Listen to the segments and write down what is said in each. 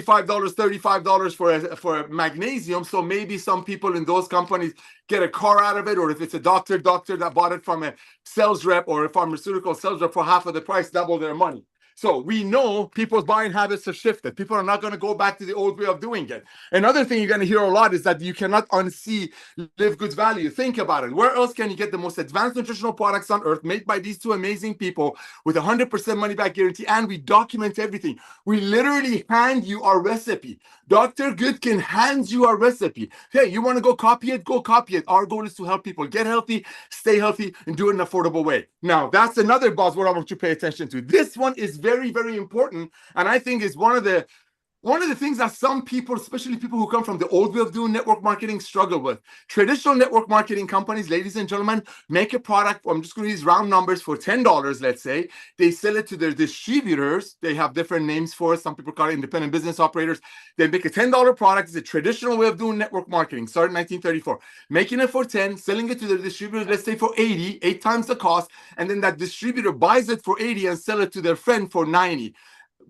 $45, $35 for magnesium. So maybe some people in those companies get a car out of it, or if it's a doctor that bought it from a sales rep or a pharmaceutical sales rep for half of the price, double their money. So we know people's buying habits have shifted. People are not going to go back to the old way of doing it. Another thing you're going to hear a lot is that you cannot unsee Livegood's value. Think about it. Where else can you get the most advanced nutritional products on earth made by these two amazing people with 100% money back guarantee? And we document everything. We literally hand you our recipe. Dr. Goodkin hands you our recipe. Hey, you want to go copy it? Go copy it. Our goal is to help people get healthy, stay healthy, and do it in an affordable way. Now, that's another buzzword I want you to pay attention to. This one is very, very important, and I think is one of the things that some people, especially people who come from the old way of doing network marketing, struggle with. Traditional network marketing companies, ladies and gentlemen, make a product, I'm just going to use round numbers, for $10, let's say. They sell it to their distributors. They have different names for it. Some people call it independent business operators. They make a $10 product. It's a traditional way of doing network marketing, started in 1934. Making it for 10, selling it to their distributors, let's say for 80, 8 times the cost, and then that distributor buys it for 80 and sell it to their friend for 90.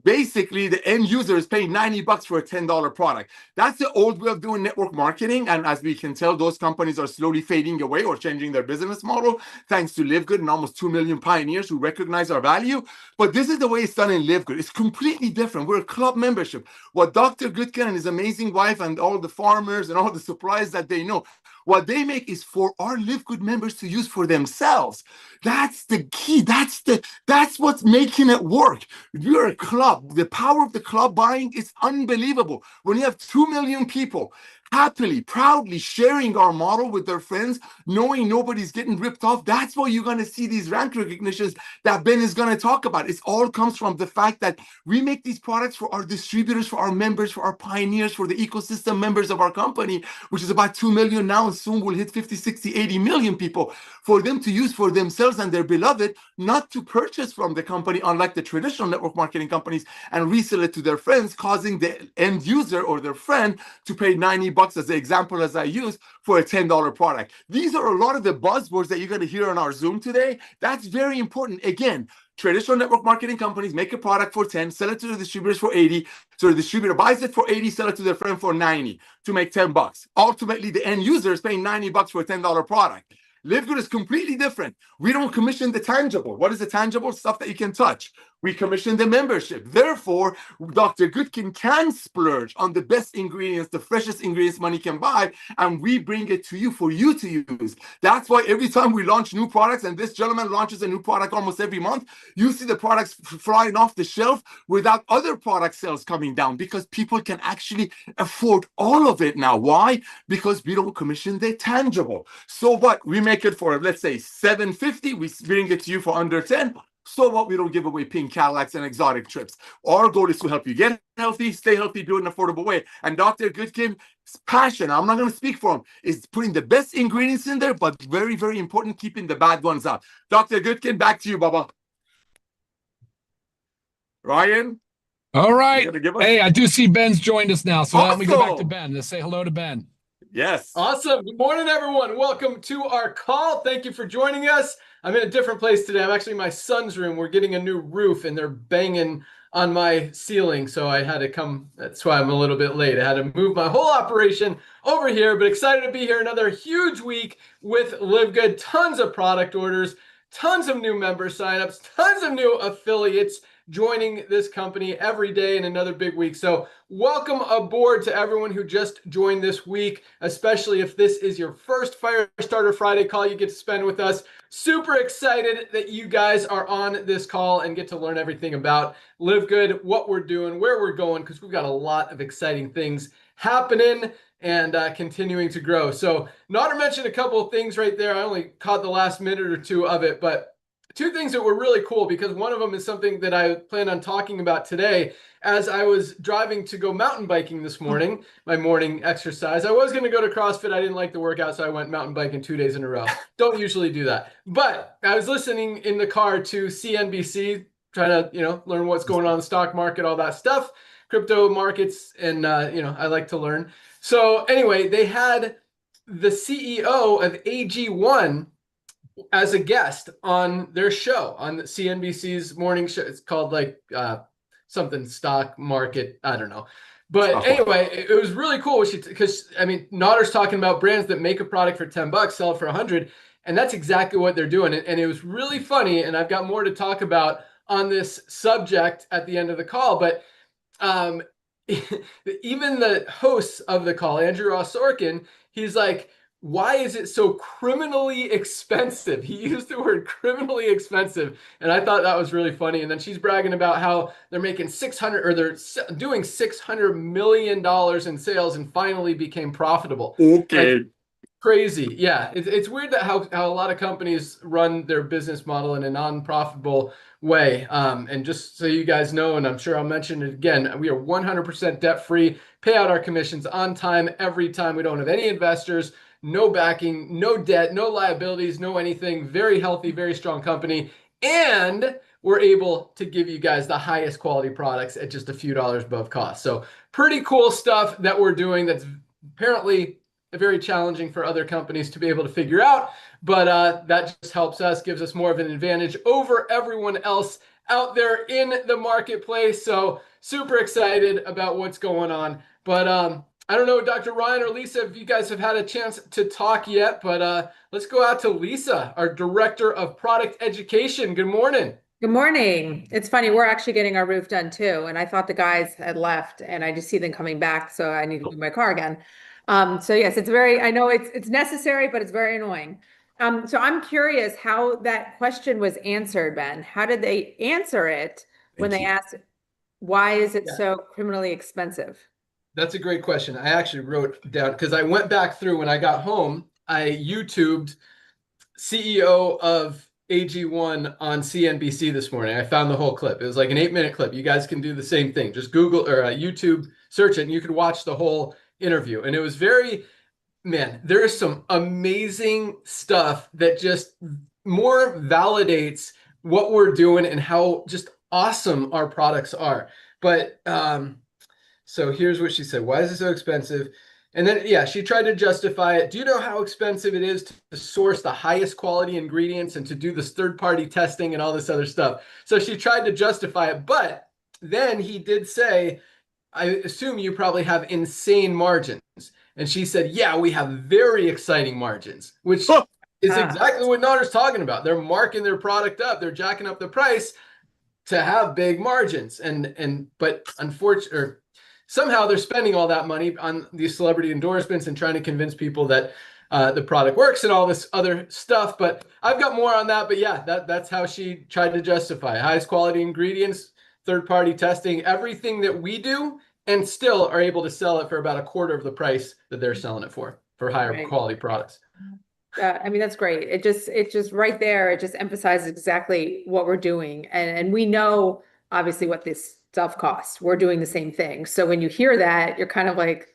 Basically, the end user is paying $90 for a $10 product. That's the old way of doing network marketing. And as we can tell, those companies are slowly fading away or changing their business model, thanks to Livegood and almost 2 million pioneers who recognize our value. But this is the way it's done in Livegood. It's completely different. We're a club membership. What Dr. Goodkin and his amazing wife and all the farmers and all the suppliers that they know, what they make is for our Livegood members to use for themselves. That's the key. That's what's making it work. You're a club. The power of the club buying is unbelievable. When you have 2 million people happily, proudly sharing our model with their friends, knowing nobody's getting ripped off, that's why you're going to see these rank recognitions that Ben is going to talk about. It all comes from the fact that we make these products for our distributors, for our members, for our pioneers, for the ecosystem members of our company, which is about 2 million now, and soon we'll hit 50, 60, 80 million people, for them to use for themselves and their beloved, not to purchase from the company, unlike the traditional network marketing companies, and resell it to their friends, causing the end user or their friend to pay $90 as the example as I use for a $10 product. These are a lot of the buzzwords that you're going to hear on our Zoom today. That's very important. Again, traditional network marketing companies make a product for 10, sell it to the distributors for 80. So the distributor buys it for 80, sell it to their friend for 90 to make $10. Ultimately, the end user is paying $90 for a $10 product. Livegood is completely different. We don't commission the tangible. What is the tangible? Stuff that you can touch. We commission the membership. Therefore, Dr. Goodkin can splurge on the best ingredients, the freshest ingredients money can buy, and we bring it to you for you to use. That's why every time we launch new products, and this gentleman launches a new product almost every month, you see the products flying off the shelf without other product sales coming down, because people can actually afford all of it now. Why? Because we don't commission the tangible. So what? We make it for, let's say, $750. We bring it to you for under 10. So what? We don't give away pink Cadillacs and exotic trips. Our goal is to help you get healthy, stay healthy, do it in an affordable way. And Dr. Goodkin's passion, I'm not going to speak for him, is putting the best ingredients in there, but very, very important, keeping the bad ones out. Dr. Goodkin, back to you, Baba. Ryan? All right. Hey, I do see Ben's joined us now. So let me go back to Ben. Let's say hello to Ben. Yes. Awesome. Good morning, everyone. Welcome to our call. Thank you for joining us. I'm in a different place today. I'm actually in my son's room. We're getting a new roof and they're banging on my ceiling. So I had to come. That's why I'm a little bit late. I had to move my whole operation over here, but excited to be here. Another huge week with Livegood. Tons of product orders, tons of new member signups, tons of new affiliates joining this company every day in another big week. So welcome aboard to everyone who just joined this week, especially if this is your first Firestarter Friday call you get to spend with us. Super excited that you guys are on this call and get to learn everything about Livegood, what we're doing, where we're going, because we've got a lot of exciting things happening and continuing to grow. So Nader mentioned a couple of things right there. I only caught the last minute or two of it, but two things that were really cool, because one of them is something that I plan on talking about today. As I was driving to go mountain biking this morning, my morning exercise, I was going to go to CrossFit. I didn't like the workout, so I went mountain biking 2 days in a row. Don't usually do that. But I was listening in the car to CNBC, trying to, learn what's going on in the stock market, all that stuff, crypto markets, and, I like to learn. So anyway, they had the CEO of AG1 as a guest on their show, on CNBC's morning show. It's called something stock market. I don't know. But anyway, it was really cool because I mean, Notter's talking about brands that make a product for $10, sell it for 100, and that's exactly what they're doing. And it was really funny. And I've got more to talk about on this subject at the end of the call. But even the hosts of the call, Andrew Ross Sorkin, he's like, why is it so criminally expensive? He used the word criminally expensive. And I thought that was really funny. And then she's bragging about how they're making they're doing $600 million in sales and finally became profitable. Okay. Like, crazy. Yeah. It's weird that how a lot of companies run their business model in a non-profitable way. And just so you guys know, and I'm sure I'll mention it again, we are 100% debt-free, pay out our commissions on time, every time. We don't have any investors, no backing, no debt, no liabilities, no anything. Very healthy, very strong company. And we're able to give you guys the highest quality products at just a few dollars above cost. So pretty cool stuff that we're doing that's apparently very challenging for other companies to be able to figure out. But that just helps us, gives us more of an advantage over everyone else out there in the marketplace. So super excited about what's going on. But I don't know, Dr. Ryan or Lisa, if you guys have had a chance to talk yet, but let's go out to Lisa, our Director of Product Education. Good morning. Good morning. It's funny, we're actually getting our roof done too. And I thought the guys had left and I just see them coming back. So I need to do my car again. So yes, I know it's necessary, but it's very annoying. So I'm curious how that question was answered, Ben. How did they answer it when they asked, why is it so criminally expensive? That's a great question. I actually wrote down, because I went back through when I got home, I YouTubed CEO of AG1 on CNBC this morning. I found the whole clip. It was like an 8-minute clip. You guys can do the same thing. Just Google or YouTube, search it, and you could watch the whole interview. And it was man, there is some amazing stuff that just more validates what we're doing and how just awesome our products are. But so here's what she said. Why is it so expensive? And then, yeah, she tried to justify it. Do you know how expensive it is to source the highest quality ingredients and to do this third-party testing and all this other stuff? So she tried to justify it. But then he did say, I assume you probably have insane margins. And she said, yeah, we have very exciting margins, which is exactly what Notter's talking about. They're marking their product up. They're jacking up the price to have big margins. But unfortunately, somehow they're spending all that money on these celebrity endorsements and trying to convince people that the product works and all this other stuff. But I've got more on that. But yeah, that's how she tried to justify highest quality ingredients, third-party testing, everything that we do, and still are able to sell it for about a quarter of the price that they're selling it for higher quality products. I mean, that's great. It just right there, it just emphasizes exactly what we're doing. And we know obviously what this stuff costs. We're doing the same thing. So when you hear that, you're kind of like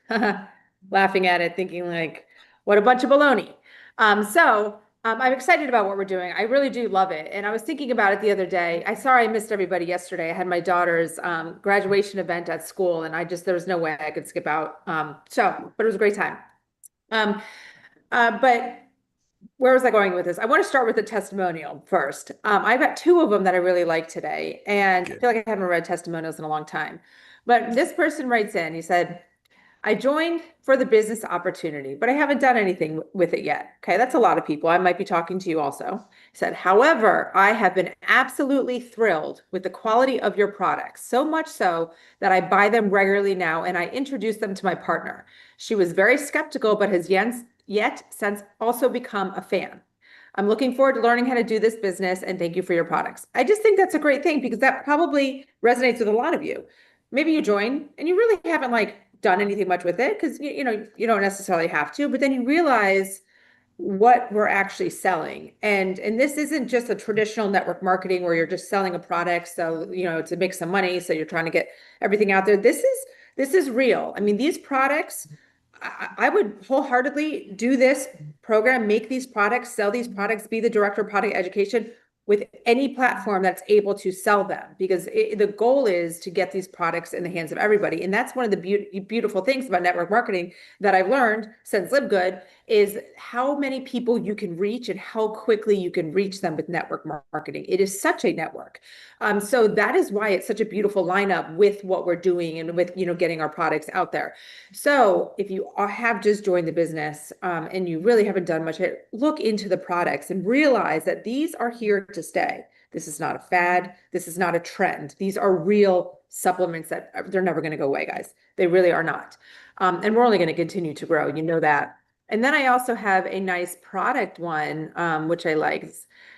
laughing at it, thinking like, what a bunch of baloney. I'm excited about what we're doing. I really do love it. And I was thinking about it the other day. I missed everybody yesterday. I had my daughter's graduation event at school, and there was no way I could skip out. But it was a great time. But where was I going with this? I want to start with a testimonial first. I've got 2 of them that I really like today, and I feel like I haven't read testimonials in a long time. But this person writes in, he said, I joined for the business opportunity, but I haven't done anything with it yet. Okay, that's a lot of people. I might be talking to you also. He said, however, I have been absolutely thrilled with the quality of your products, so much so that I buy them regularly now, and I introduce them to my partner. She was very skeptical, but has yet since also become a fan. I'm looking forward to learning how to do this business, and thank you for your products. I just think that's a great thing because that probably resonates with a lot of you. Maybe you join and you really haven't done anything much with it because you don't necessarily have to, but then you realize what we're actually selling. And this isn't just a traditional network marketing where you're just selling a product so to make some money, so you're trying to get everything out there. This is real. I mean, these products, I would wholeheartedly do this program, make these products, sell these products, be the director of product education with any platform that's able to sell them, because the goal is to get these products in the hands of everybody. And that's one of the beautiful things about network marketing that I've learned since Livegood is how many people you can reach and how quickly you can reach them with network marketing. It is such a network. So that is why it's such a beautiful lineup with what we're doing and with, getting our products out there. So if you have just joined the business and you really haven't done much, look into the products and realize that these are here to stay. This is not a fad. This is not a trend. These are real supplements that they're never going to go away, guys. They really are not. And we're only going to continue to grow. You know that. And then I also have a nice product one, which I like.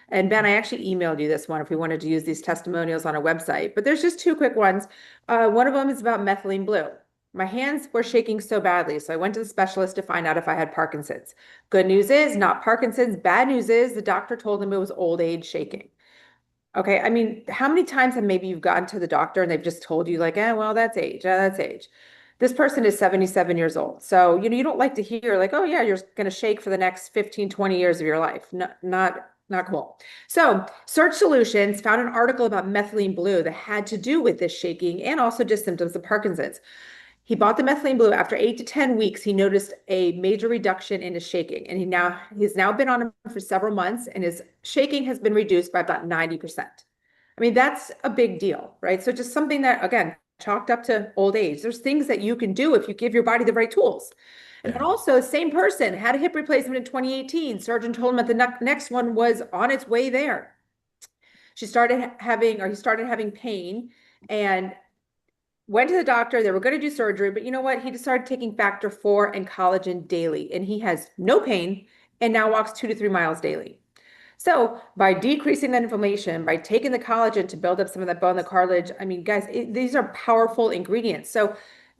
And Ben, I actually emailed you this one if we wanted to use these testimonials on our website. But there's just two quick ones. One of them is about methylene blue. My hands were shaking so badly, so I went to the specialist to find out if I had Parkinson's. Good news is not Parkinson's. Bad news is the doctor told him it was old age shaking. Okay, I mean, how many times have maybe you've gotten to the doctor and they've just told you like, well, that's age, that's age. This person is 77 years old. So, you don't like to hear like, oh yeah, you're going to shake for the next 15, 20 years of your life. Not cool. So Search Solutions found an article about methylene blue that had to do with this shaking and also just symptoms of Parkinson's. He bought the methylene blue. After 8 to 10 weeks, he noticed a major reduction in his shaking. And he's now been on it for several months, and his shaking has been reduced by about 90%. I mean, that's a big deal, right? So just something that, again, chalked up to old age. There's things that you can do if you give your body the right tools. And then also, same person had a hip replacement in 2018. Surgeon told him that the next one was on its way there. He started having pain and went to the doctor. They were going to do surgery, but you know what? He just started taking factor 4 and collagen daily, and he has no pain and now walks 2 to 3 miles daily. So by decreasing that inflammation, by taking the collagen to build up some of that bone, the cartilage, I mean, guys, these are powerful ingredients. So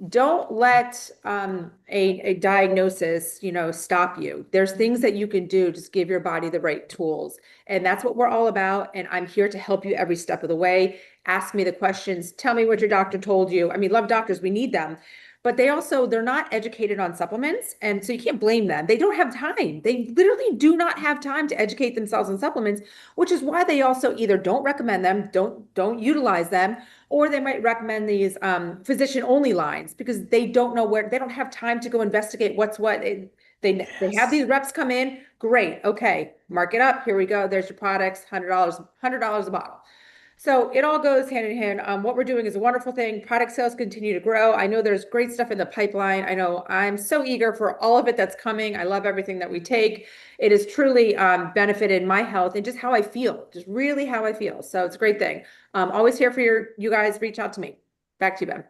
don't let a diagnosis, stop you. There's things that you can do. Just give your body the right tools. And that's what we're all about. And I'm here to help you every step of the way. Ask me the questions. Tell me what your doctor told you. I mean, love doctors. We need them. But they're not educated on supplements. And so you can't blame them. They don't have time. They literally do not have time to educate themselves on supplements, which is why they also either don't recommend them, don't utilize them, or they might recommend these physician only lines because they don't know they don't have time to go investigate what's what. They have these reps come in. Great. Okay. Mark it up. Here we go. There's your products. $100 a bottle. So it all goes hand in hand. What we're doing is a wonderful thing. Product sales continue to grow. I know there's great stuff in the pipeline. I know I'm so eager for all of it that's coming. I love everything that we take. It has truly benefited my health and just how I feel, just really how I feel. So it's a great thing. Always here for you guys. Reach out to me. Back to you, Ben.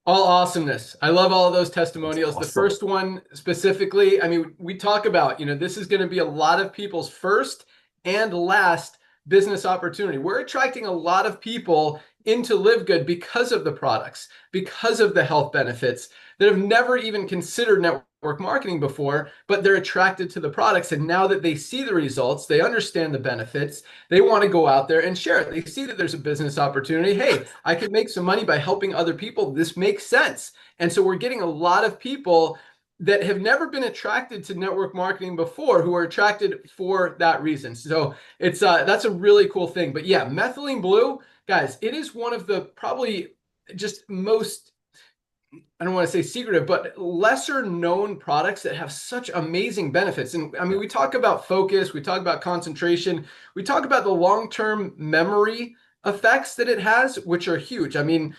All awesomeness. I love all of those testimonials. Awesome. The first one specifically, I mean, we talk about, this is going to be a lot of people's first and last business opportunity. We're attracting a lot of people into Livegood because of the products, because of the health benefits that have never even considered network marketing before, but they're attracted to the products. And now that they see the results, they understand the benefits, they want to go out there and share it. They see that there's a business opportunity. Hey, I can make some money by helping other people. This makes sense. And so we're getting a lot of people that have never been attracted to network marketing before, who are attracted for that reason. So it's that's a really cool thing. But yeah, methylene blue, guys, it is one of the probably just most, I don't want to say secretive, but lesser known products that have such amazing benefits. And I mean, we talk about focus, we talk about concentration, we talk about the long-term memory effects that it has, which are huge. I mean,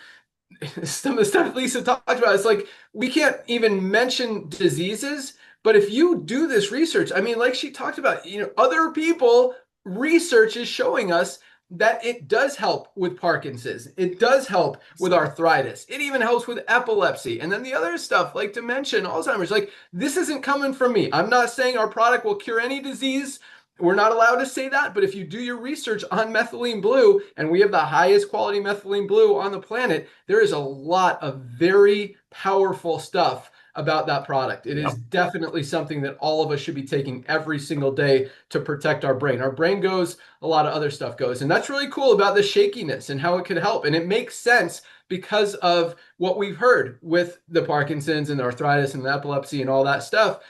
some of the stuff Lisa talked about, it's like we can't even mention diseases, but if you do this research, I mean, like she talked about, other people, research is showing us that it does help with Parkinson's. It does help with arthritis. It even helps with epilepsy. And then the other stuff like dementia, Alzheimer's, like this isn't coming from me. I'm not saying our product will cure any disease. We're not allowed to say that, but if you do your research on methylene blue, and we have the highest quality methylene blue on the planet, there is a lot of very powerful stuff about that product. It is definitely something that all of us should be taking every single day to protect our brain. Our brain goes, a lot of other stuff goes. And that's really cool about the shakiness and how it could help. And it makes sense because of what we've heard with the Parkinson's and the arthritis and the epilepsy and all that stuff.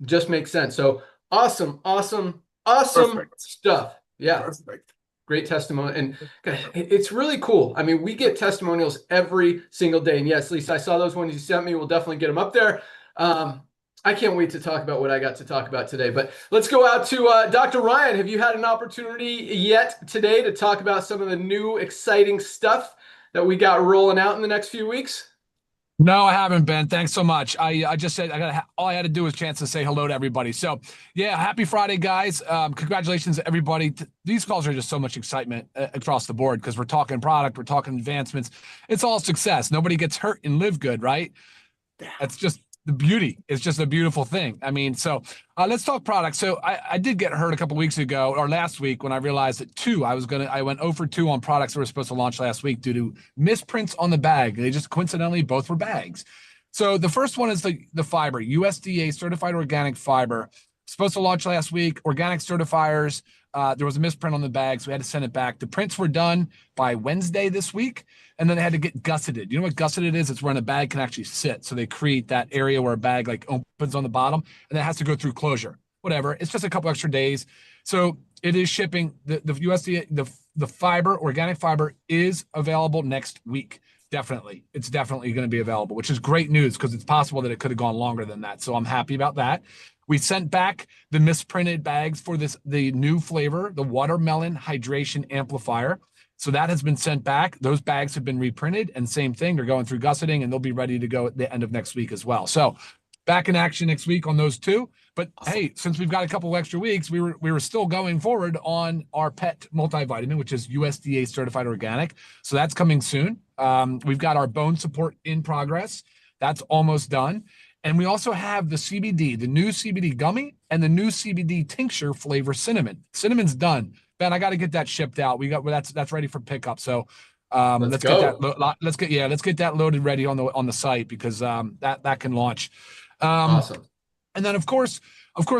Just makes sense. So awesome Perfect stuff. Yeah. Perfect. Great testimony. And God, it's really cool. I mean, we get testimonials every single day. And yes, Lisa, I saw those ones you sent me. We'll definitely get them up there. I can't wait to talk about what I got to talk about today. But let's go out to Dr. Ryan. Have you had an opportunity yet today to talk about some of the new exciting stuff that we got rolling out in the next few weeks? No, I haven't, Ben. Thanks so much. I just said all I had to do was a chance to say hello to everybody. So yeah, happy Friday, guys. Congratulations to everybody. These calls are just so much excitement across the board because we're talking product, we're talking advancements. It's all success. Nobody gets hurt in Livegood, right? That's just the beauty. It's just a beautiful thing. I mean, so let's talk products. So I did get hurt a couple weeks ago or last week when I realized that I went 0 for 2 on products that were supposed to launch last week due to misprints on the bag. They just coincidentally both were bags. So the first one is the fiber, USDA certified organic fiber, supposed to launch last week. Organic certifiers. There was a misprint on the bag, so we had to send it back. The prints were done by Wednesday this week, and then they had to get gusseted. You know what gusseted is? It's when a bag can actually sit. So they create that area where a bag like opens on the bottom, and that has to go through closure. Whatever. It's just a couple extra days. So it is shipping. The USDA, the fiber, organic fiber is available next week. Definitely. It's definitely going to be available, which is great news because it's possible that it could have gone longer than that. So I'm happy about that. We sent back the misprinted bags for the new flavor, the watermelon hydration amplifier. So that has been sent back. Those bags have been reprinted, and same thing, they're going through gusseting, and they'll be ready to go at the end of next week as well. So back in action next week on those two. But hey, since we've got a couple of extra weeks, we were still going forward on our pet multivitamin, which is USDA certified organic. So that's coming soon. We've got our bone support in progress. That's almost done. And we also have the CBD, the new CBD gummy and the new CBD tincture flavor cinnamon. Cinnamon's done. Ben, I got to get that shipped out. That's ready for pickup. So let's get that loaded ready on the site because that can launch. Awesome. And then of course,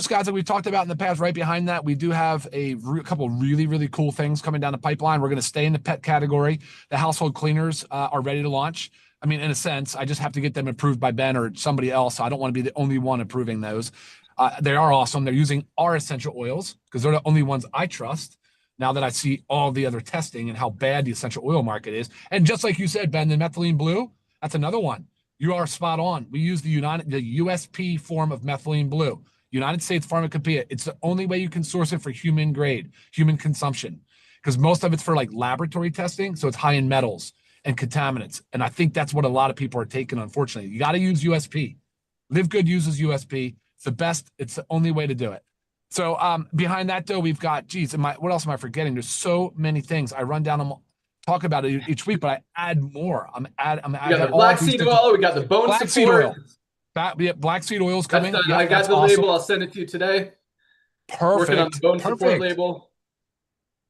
guys, that we've talked about in the past, right behind that, we do have a couple really, really cool things coming down the pipeline. We're going to stay in the pet category. The household cleaners are ready to launch. I mean, in a sense, I just have to get them approved by Ben or somebody else. So I don't want to be the only one approving those. They are awesome. They're using our essential oils because they're the only ones I trust now that I see all the other testing and how bad the essential oil market is. And just like you said, Ben, the methylene blue, that's another one. You are spot on. We use the USP form of methylene blue, United States Pharmacopoeia. It's the only way you can source it for human grade, human consumption, because most of it's for like laboratory testing. So it's high in metals and contaminants. And I think that's what a lot of people are taking, unfortunately. You got to use USP. Livegood uses USP. It's the best. It's the only way to do it. So behind that, though, we've got, what else am I forgetting? There's so many things. I run down them, talk about it each week, but I add more. We got the black seed oil. We got the bone black support. Black seed oil is coming. I got the awesome. label. I'll send it to you today. Perfect. Working on the bone support label.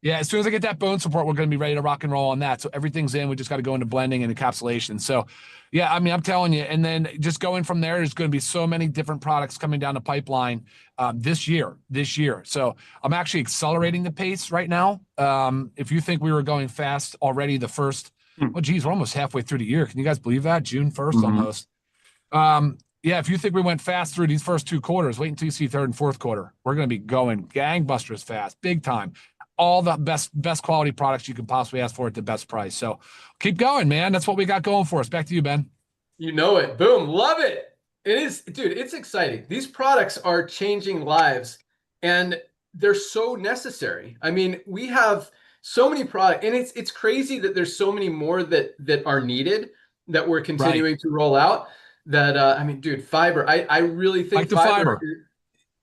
Yeah, as soon as I get that bone support, we're going to be ready to rock and roll on that. So everything's in. We just got to go into blending and encapsulation. So, yeah, I mean, I'm telling you. And then just going from there, there's going to be so many different products coming down the pipeline this year. So I'm actually accelerating the pace right now. If you think we were going fast already, we're almost halfway through the year. Can you guys believe that? June 1st almost. Yeah, if you think we went fast through these first 2 quarters, wait until you see third and fourth quarter. We're going to be going gangbusters fast, big time. All the best quality products you can possibly ask for at the best price. So keep going, man. That's what we got going for us. Back to you, Ben. You know it. Boom. Love it. It is, dude, it's exciting. These products are changing lives and they're so necessary. I mean, we have so many products and it's crazy that there's so many more that are needed that we're continuing to roll out that, I mean, dude, fiber, I really think like the fiber.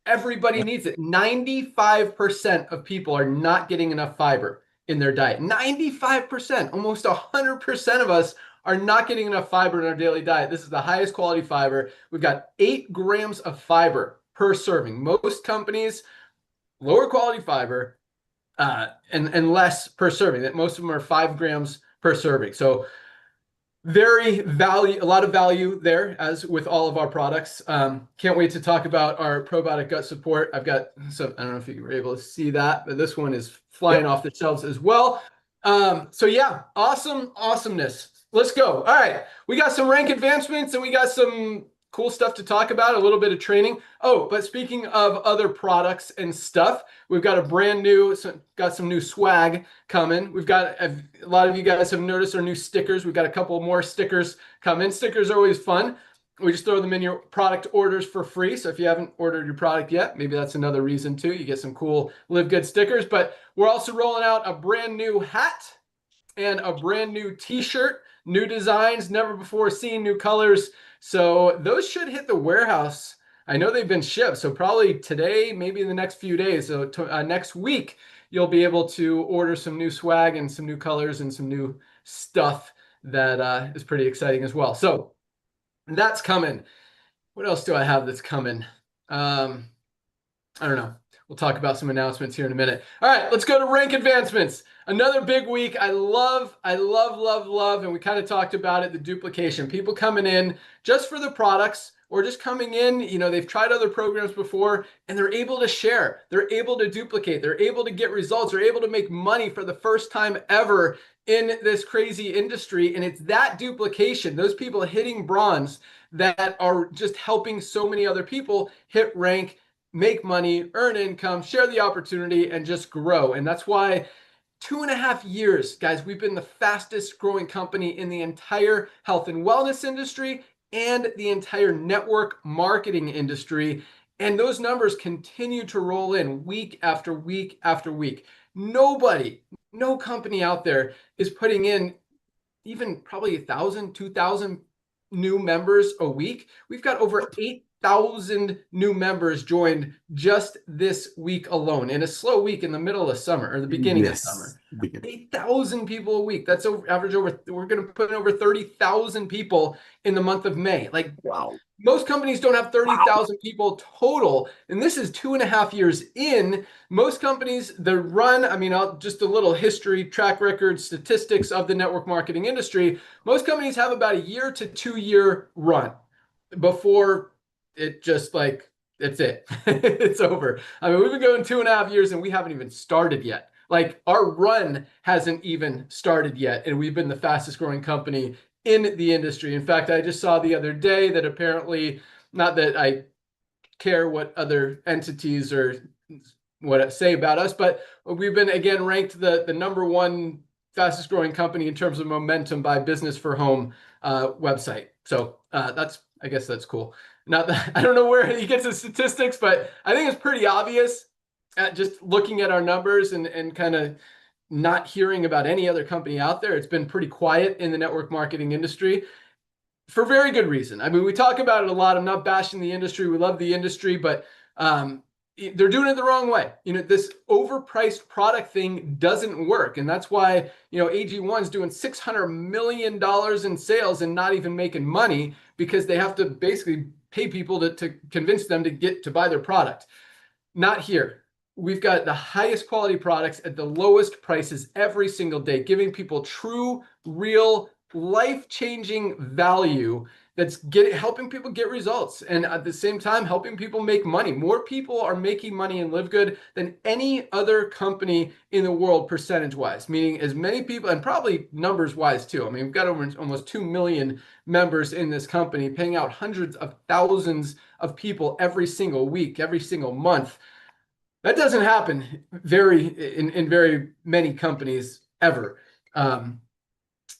Everybody needs it. 95% of people are not getting enough fiber in their diet. 95%, almost 100% of us are not getting enough fiber in our daily diet. This is the highest quality fiber. We've got 8 grams of fiber per serving. Most companies, lower quality fiber and less per serving. That most of them are 5 grams per serving. So a lot of value there, as with all of our products. Can't wait to talk about our probiotic gut support. I've got some, I don't know if you were able to see that, but this one is flying off the shelves as well. So yeah, awesomeness. Let's go. All right. We got some rank advancements and we got some cool stuff to talk about, a little bit of training. Oh, but speaking of other products and stuff, we've got got some new swag coming. We've got, a lot of you guys have noticed our new stickers. We've got a couple more stickers coming. Stickers are always fun. We just throw them in your product orders for free. So if you haven't ordered your product yet, maybe that's another reason too. You get some cool Livegood stickers, but we're also rolling out a brand new hat and a brand new t-shirt, new designs, never before seen, new colors. So those should hit the warehouse. I know they've been shipped, so probably today, maybe in the next few days. So next week, you'll be able to order some new swag and some new colors and some new stuff that is pretty exciting as well. So that's coming. What else do I have that's coming? I don't know. We'll talk about some announcements here in a minute. All right, let's go to rank advancements. Another big week. I love, and we kind of talked about it, the duplication. People coming in just for the products or just coming in, they've tried other programs before and they're able to share. They're able to duplicate. They're able to get results. They're able to make money for the first time ever in this crazy industry. And it's that duplication, those people hitting bronze, that are just helping so many other people hit rank, make money, earn income, share the opportunity, and just grow. And that's why 2.5 years, guys, we've been the fastest growing company in the entire health and wellness industry and the entire network marketing industry. And those numbers continue to roll in week after week after week. No company out there is putting in even probably 1,000, 2,000 new members a week. We've got over 8,000 new members joined just this week alone, in a slow week in the middle of summer or the beginning of summer. 8,000 people a week. That's average over, we're going to put in over 30,000 people in the month of May. Like, wow. Most companies don't have 30,000 people total. And this is 2.5 years in. Most companies, the run, just a little history, track record, statistics of the network marketing industry. Most companies have about a 1 to 2 year run before it just that's it. It's over. We've been going 2.5 years and we haven't even started yet. Like, our run hasn't even started yet. And we've been the fastest growing company in the industry. In fact, I just saw the other day that apparently, not that I care what other entities or what say about us, but we've been again ranked the #1 fastest growing company in terms of momentum by Business for Home website. So I guess that's cool. Not that I don't know where he gets the statistics, but I think it's pretty obvious at just looking at our numbers and kind of not hearing about any other company out there. It's been pretty quiet in the network marketing industry for very good reason. We talk about it a lot. I'm not bashing the industry. We love the industry, but they're doing it the wrong way. This overpriced product thing doesn't work. And that's why, AG1's doing $600 million in sales and not even making money, because they have to basically pay people to convince them to buy their product. Not here. We've got the highest quality products at the lowest prices every single day, giving people true, real, life-changing value that's helping people get results, and at the same time helping people make money. More people are making money in Livegood than any other company in the world, percentage-wise, meaning as many people, and probably numbers-wise too. We've got over almost 2 million members in this company, paying out hundreds of thousands of people every single week, every single month. That doesn't happen in very many companies ever.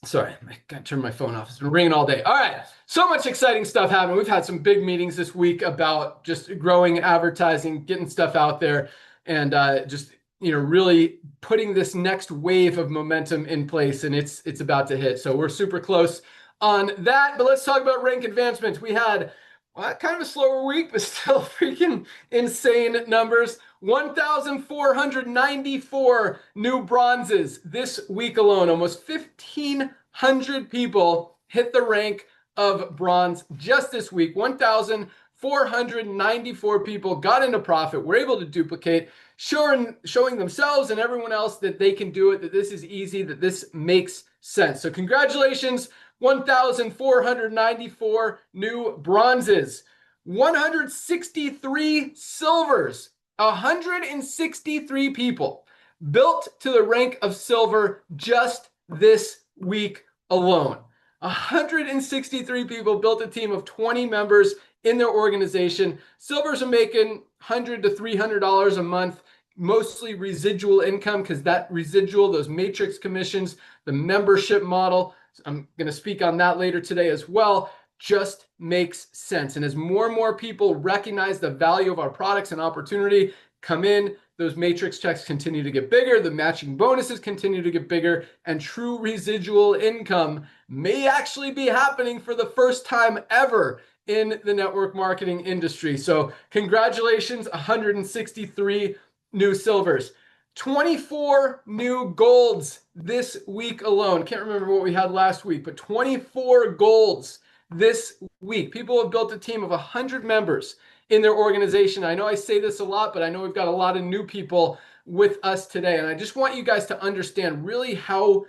Sorry, I got to turn my phone off. It's been ringing all day. All right, so much exciting stuff happening. We've had some big meetings this week about just growing advertising, getting stuff out there, and just really putting this next wave of momentum in place, and it's about to hit. So we're super close on that. But let's talk about rank advancements. We had kind of a slower week, but still freaking insane numbers. 1,494 new bronzes this week alone. Almost 1,500 people hit the rank of bronze just this week. 1,494 people got into profit, were able to duplicate, showing themselves and everyone else that they can do it, that this is easy, that this makes sense. So congratulations, 1,494 new bronzes, 163 silvers. 163 people built to the rank of silver just this week alone. 163 people built a team of 20 members in their organization. Silvers are making $100 to $300 a month, mostly residual income, because that residual, those matrix commissions, the membership model, I'm going to speak on that later today as well, just makes sense. And as more and more people recognize the value of our products and opportunity, come in, those matrix checks continue to get bigger, the matching bonuses continue to get bigger, and true residual income may actually be happening for the first time ever in the network marketing industry. So congratulations, 163 new silvers. 24 new golds this week alone. Can't remember what we had last week, but 24 golds this week. People have built a team of 100 members in their organization. I know I say this a lot, but I know we've got a lot of new people with us today. And I just want you guys to understand really how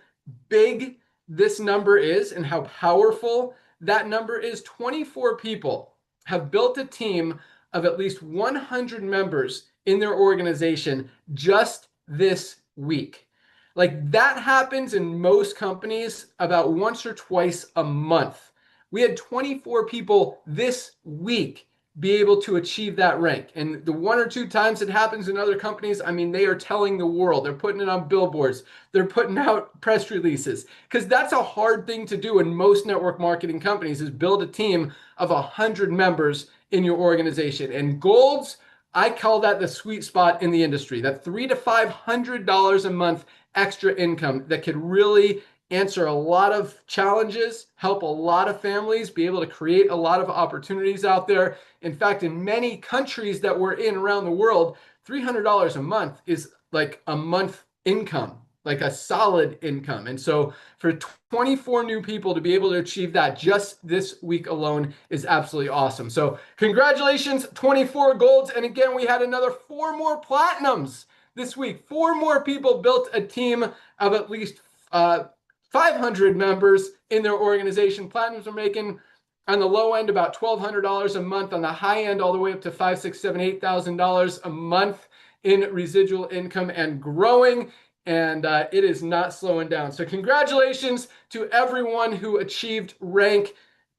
big this number is and how powerful that number is. 24 people have built a team of at least 100 members in their organization just this week. Like, that happens in most companies about once or twice a month. We had 24 people this week be able to achieve that rank. And the one or two times it happens in other companies, I mean, they are telling the world. They're putting it on billboards. They're putting out press releases, because that's a hard thing to do in most network marketing companies, is build a team of 100 members in your organization. And golds, I call that the sweet spot in the industry, that $300 to $500 a month extra income that could really answer a lot of challenges, help a lot of families, be able to create a lot of opportunities out there. In fact, in many countries that we're in around the world, $300 a month is like a month income, like a solid income. And so for 24 new people to be able to achieve that just this week alone is absolutely awesome. So congratulations, 24 golds. And again, we had another 4 more platinums this week. 4 more people built a team of at least 500 members in their organization. Platinums are making on the low end about $1,200 a month, on the high end all the way up to $5,000, $6,000, $7,000, $8,000 a month in residual income, and growing. And it is not slowing down. So congratulations to everyone who achieved rank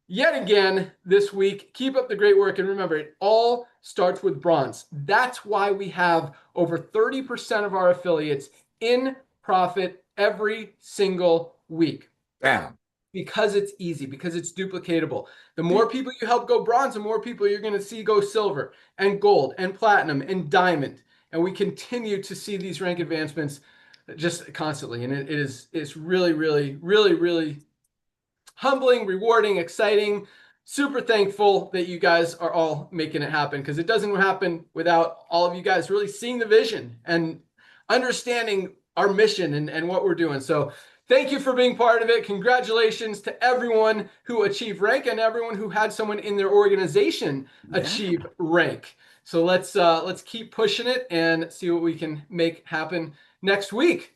yet again this week. Keep up the great work. And remember, it all starts with bronze. That's why we have over 30% of our affiliates in profit every single week. Damn. Because it's easy, because it's duplicatable. The more people you help go bronze, the more people you're going to see go silver and gold and platinum and diamond. And we continue to see these rank advancements just constantly. And it's really, really, really, really humbling, rewarding, exciting, super thankful that you guys are all making it happen, because it doesn't happen without all of you guys really seeing the vision and understanding our mission and what we're doing. So thank you for being part of it. Congratulations to everyone who achieved rank and everyone who had someone in their organization achieve rank. So let's keep pushing it and see what we can make happen next week.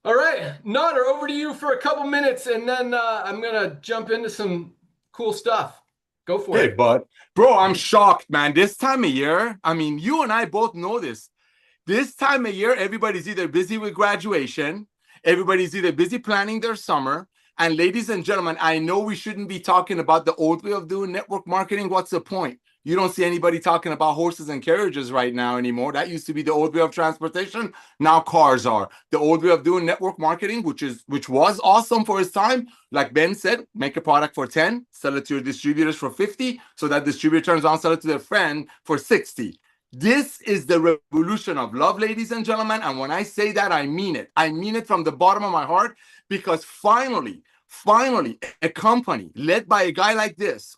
All right, Nader, over to you for a couple minutes, and then I'm gonna jump into some cool stuff. Go for it. Hey, bud. Bro, I'm shocked, man. This time of year, I mean, you and I both know this. This time of year, everybody's either busy with graduation, everybody's either busy planning their summer. And ladies and gentlemen, I know we shouldn't be talking about the old way of doing network marketing. What's the point? You don't see anybody talking about horses and carriages right now anymore. That used to be the old way of transportation. Now cars are. The old way of doing network marketing, which was awesome for its time. Like Ben said, make a product for 10, sell it to your distributors for 50, so that distributor turns around, sell it to their friend for 60. This is the revolution of love, ladies and gentlemen. And when I say that, I mean it. I mean it from the bottom of my heart, because finally, a company led by a guy like this,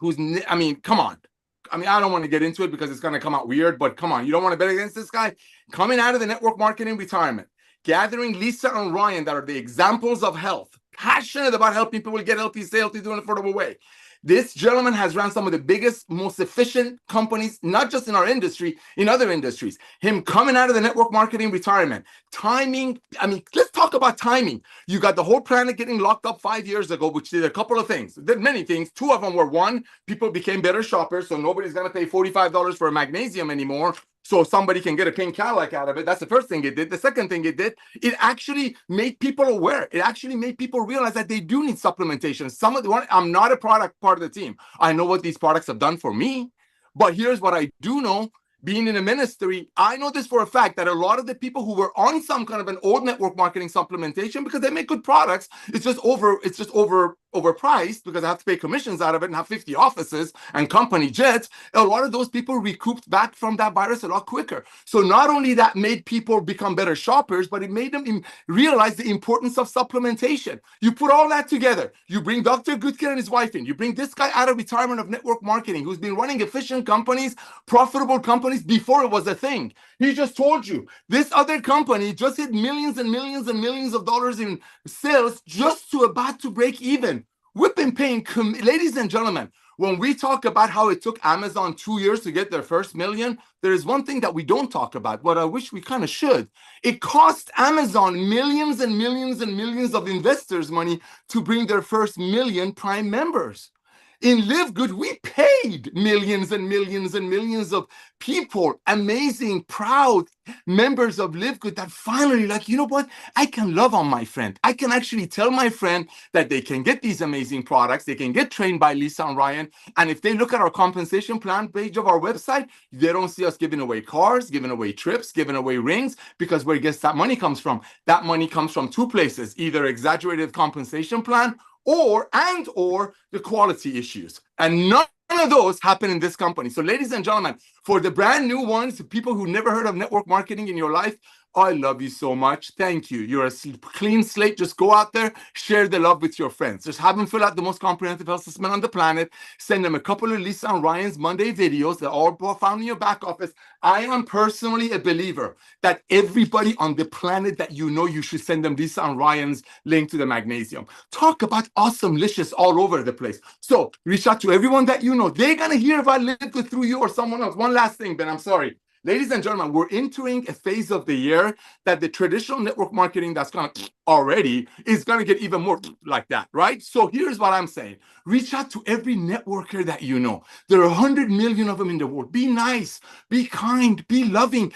I mean, come on. I mean, I don't want to get into it because it's going to come out weird, but come on. You don't want to bet against this guy? Coming out of the network marketing retirement, gathering Lisa and Ryan that are the examples of health, passionate about helping people get healthy, stay healthy, do an affordable way. This gentleman has run some of the biggest, most efficient companies, not just in our industry, in other industries. Him coming out of the network marketing retirement, timing. I mean, let's talk about timing. You got the whole planet getting locked up 5 years ago, which did a couple of things. Did many things. 2 of them were, one, people became better shoppers, so nobody's going to pay $45 for a magnesium anymore. so somebody can get a pink Cadillac out of it. That's the first thing it did. The second thing it did, it actually made people aware. It actually made people realize that they do need supplementation. I'm not a part of the team. I know what these products have done for me, but here's what I do know. Being in a ministry, I know this for a fact that a lot of the people who were on some kind of an old network marketing supplementation, because they make good products, it's just overpriced because I have to pay commissions out of it and have 50 offices and company jets. A lot of those people recouped back from that virus a lot quicker. So not only that made people become better shoppers, but it made them realize the importance of supplementation. You put all that together, you bring Dr. Goodkin and his wife in, you bring this guy out of retirement of network marketing who's been running efficient companies, profitable companies before it was a thing. He just told you this other company just hit millions and millions and millions of dollars in sales just about to break even. We've been paying, ladies and gentlemen, when we talk about how it took Amazon 2 years to get their first million, there is one thing that we don't talk about, but I wish we kind of should. It cost Amazon millions and millions and millions of investors' money to bring their first million Prime members. In Livegood, we paid millions and millions and millions of people, amazing, proud members of Livegood that finally like, you know what? I can love on my friend. I can actually tell my friend that they can get these amazing products. They can get trained by Lisa and Ryan. And if they look at our compensation plan page of our website, they don't see us giving away cars, giving away trips, giving away rings, because where guess that money comes from? That money comes from two places, either exaggerated compensation plan or the quality issues. And none of those happen in this company. So ladies and gentlemen, for the brand new ones, the people who never heard of network marketing in your life, I love you so much. Thank you. You're a clean slate. Just go out there, share the love with your friends. Just have them fill out the most comprehensive health assessment on the planet. Send them a couple of Lisa and Ryan's Monday videos. They're all found in your back office. I am personally a believer that everybody on the planet that you know, you should send them Lisa and Ryan's link to the magnesium. Talk about awesome licious all over the place. So reach out to everyone that you know. They're going to hear about Livegood through you or someone else. One last thing, Ben, I'm sorry. Ladies and gentlemen, we're entering a phase of the year that the traditional network marketing that's kind of already is going to get even more like that, right? So here's what I'm saying. Reach out to every networker that you know. There are 100 million of them in the world. Be nice, be kind, be loving.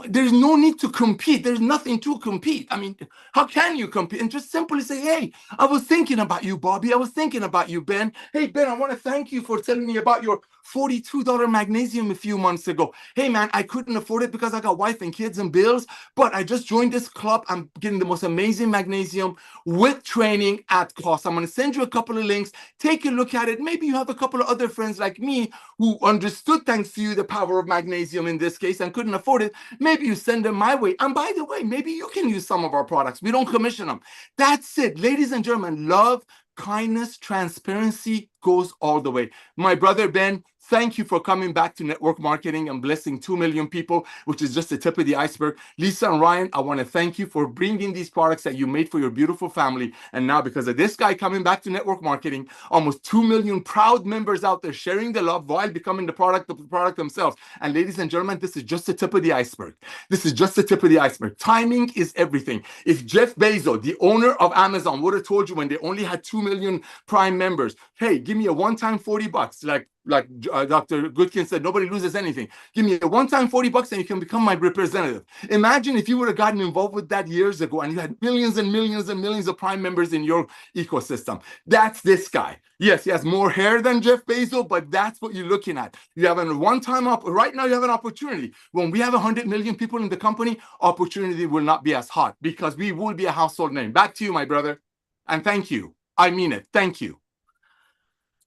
There's no need to compete. There's nothing to compete. I mean, how can you compete? And just simply say, hey, I was thinking about you, Bobby. I was thinking about you, Ben. Hey, Ben, I want to thank you for telling me about your $42 magnesium a few months ago. Hey, man, I couldn't afford it because I got wife and kids and bills, but I just joined this club. I'm getting the most amazing magnesium with training at cost. I'm going to send you a couple of links. Take a look at it. Maybe you have a couple of other friends like me who understood, thanks to you, the power of magnesium in this case and couldn't afford it. Maybe you send them my way. And by the way, maybe you can use some of our products. We don't commission them. That's it. Ladies and gentlemen, love, kindness, transparency goes all the way. My brother, Ben, thank you for coming back to network marketing and blessing 2 million people, which is just the tip of the iceberg. Lisa and Ryan, I want to thank you for bringing these products that you made for your beautiful family. And now, because of this guy coming back to network marketing, almost 2 million proud members out there sharing the love while becoming the product themselves. And ladies and gentlemen, this is just the tip of the iceberg. This is just the tip of the iceberg. Timing is everything. If Jeff Bezos, the owner of Amazon, would have told you when they only had 2 million Prime members, hey, give me a one-time $40, like Dr. Goodkin said, nobody loses anything. Give me a one-time $40 and you can become my representative. Imagine if you would have gotten involved with that years ago and you had millions and millions and millions of Prime members in your ecosystem. That's this guy. Yes, he has more hair than Jeff Bezos, but that's what you're looking at. You have a one-time right now you have an opportunity. When we have 100 million people in the company, opportunity will not be as hot because we will be a household name. Back to you, my brother. And thank you. I mean it. Thank you.